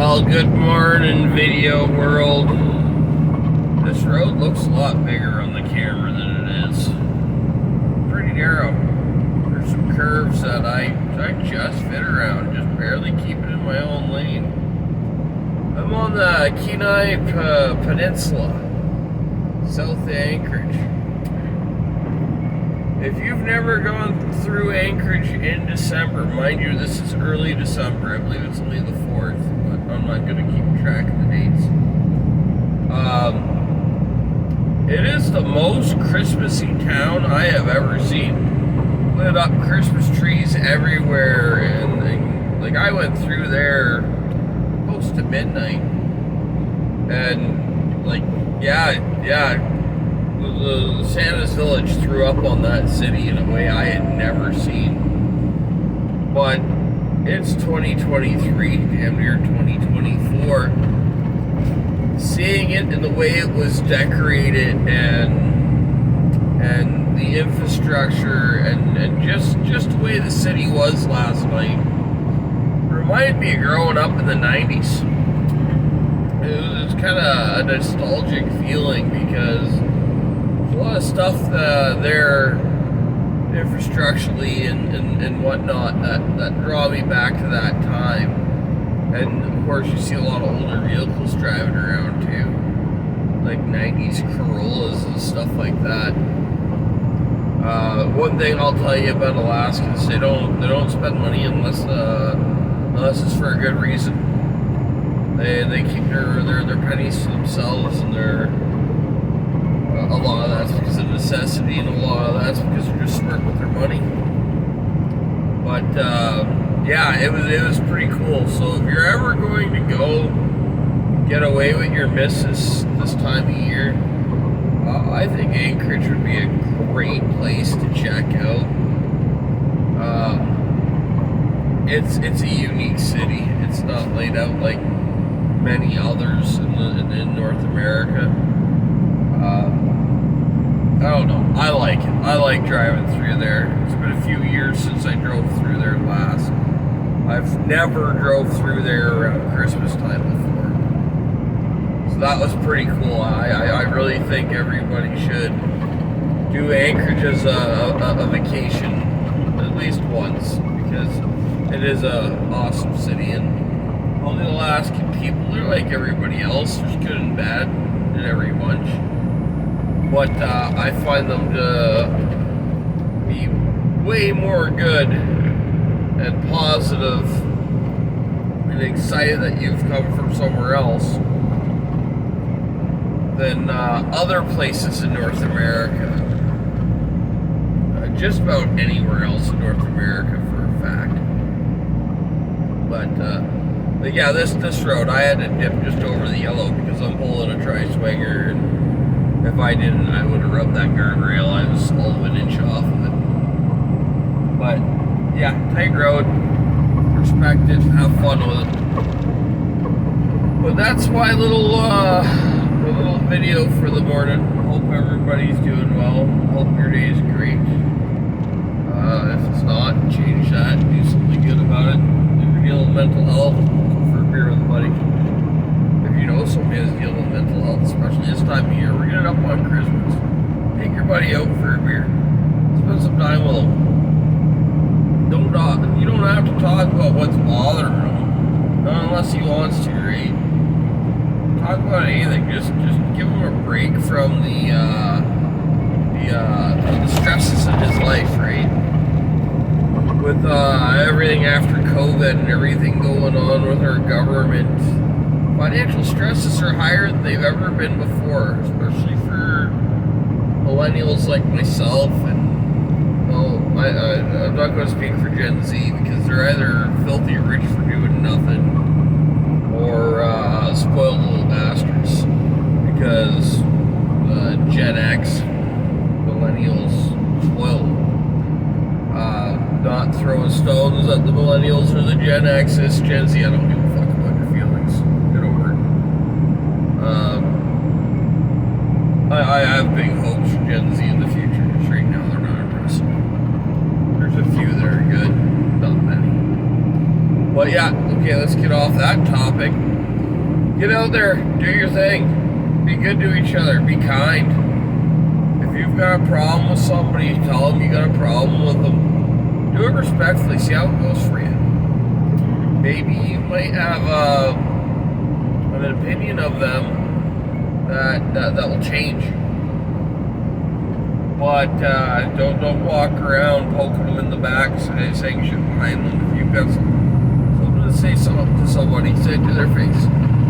Well, good morning, video world. This road looks a lot bigger on the camera than it is. Pretty narrow. There's some curves that I just fit around, just barely keep it in my own lane. I'm on the Kenai peninsula, south of Anchorage. If you've never gone through Anchorage in December, mind you, this is early December, I believe it's only the 4th, but I'm not going to keep track of the dates. It is the most Christmassy town I have ever seen. Lit up Christmas trees everywhere, and like I went through there close to midnight, and like, the Santa's Village threw up on that city in a way I had never seen. But it's 2023, damn near 2024. Seeing it in the way it was decorated and the infrastructure and just the way the city was last night reminded me of growing up in the 90s. It was kind of a nostalgic feeling because a lot of stuff there infrastructurally and whatnot that draw me back to that time. And of course you see a lot of older vehicles driving around too, like 90s Corollas and stuff like that. One thing I'll tell you about Alaskans, they don't spend money unless it's for a good reason. They keep their pennies to themselves, and a lot of that's because of necessity, and a lot of that's because they're just smart with their money. But yeah, it was pretty cool. So if you're ever going to go get away with your missus this time of year, I think Anchorage would be a great place to check out. It's a unique city. It's not laid out like many others in North America. I don't know. I like it. I like driving through there. It's been a few years since I drove through there last. I've never drove through there around Christmas time before. So that was pretty cool. I really think everybody should do Anchorage as a vacation at least once, because it is an awesome city, and all the Alaskan people, they're like everybody else. There's good and bad in every bunch. But I find them to be way more good and positive and excited that you've come from somewhere else than other places in North America. Just about anywhere else in North America, for a fact. But yeah, this road, I had to dip just over the yellow because I'm pulling a tri-swinger, and if I didn't, I would have rubbed that guardrail. I was all of an inch off of it. But yeah, tight road, respect it, have fun with it. But that's my little video for the morning. Hope everybody's doing well. Hope your day is great. If it's not, change that, do something good about it. If you're dealing with mental health, go for a beer with a buddy. If you know somebody that's dealing with mental health, especially this time of year, we're getting up on Christmas. Take your buddy out for a beer. Spend some time with them. You don't have to talk about what's bothering him, not unless he wants to, right? Talk about anything. Just give him a break from the stresses in his life, right? With everything after COVID and everything going on with our government, financial stresses are higher than they've ever been before, especially for millennials like myself. And well, I'm not going to speak for Gen Z, because they're either filthy rich for doing nothing or spoiled little bastards, because Gen X, millennials, spoiled. Not throwing stones at the millennials or the Gen X's. Gen Z, I don't give a fuck about your feelings. Get over it. I have big hopes for Gen Z in the future, because right now they're not impressive. There's a few that are good, not many. But yeah, okay, let's get off that topic. Get out there, do your thing. Be good to each other, be kind. If you've got a problem with somebody, tell them you got a problem with them. Do it respectfully, see how it goes for you. Maybe you might have an opinion of them that will change. But don't walk around poking them in the back saying shit behind them. If you've got something to say to somebody, say it to their face.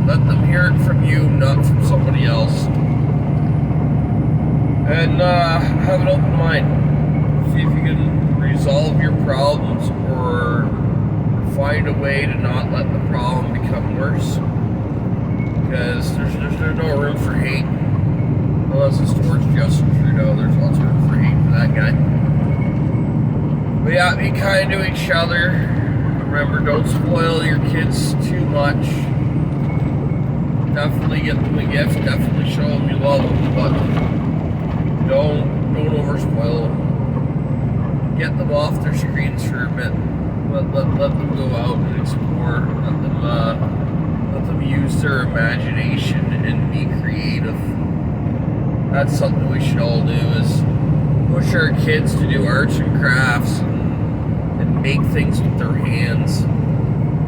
Let them hear it from you, not from somebody else. And have an open mind. See if you can resolve your problems or find a way to not let the problem become worse. Because there's no room for hate. Unless it's towards Justin Trudeau, there's lots of room for hate for that guy. But yeah, be kind to each other. Remember, don't spoil your kids too much. Definitely get them a gift. Definitely show them you love them, but don't overspoil them. Get them off their screens for a bit. Let them go out and explore. Let them use their imagination and be creative. That's something we should all do, is push our kids to do arts and crafts and make things with their hands.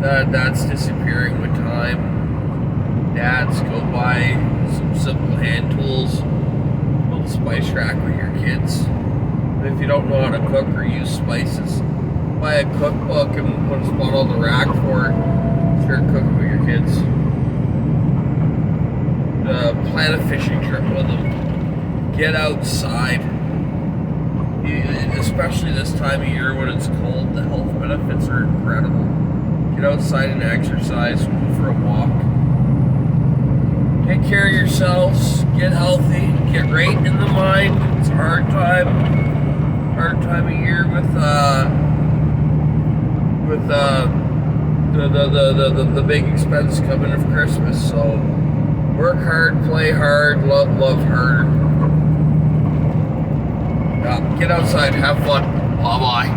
That's disappearing with time. Dads, go buy some simple hand tools, build a spice rack with your kids. And if you don't know how to cook or use spices, buy a cookbook and put a spot on the rack for it. Start cooking with your kids. Plan a fishing trip with them. Get outside. Especially this time of year when it's cold, the health benefits are incredible. Get outside and exercise, go for a walk. Take care of yourselves, get healthy, get right in the mind. It's a hard time of year with the big expense coming of Christmas. So work hard, play hard, love harder. Yeah, get outside, have fun. Bye bye.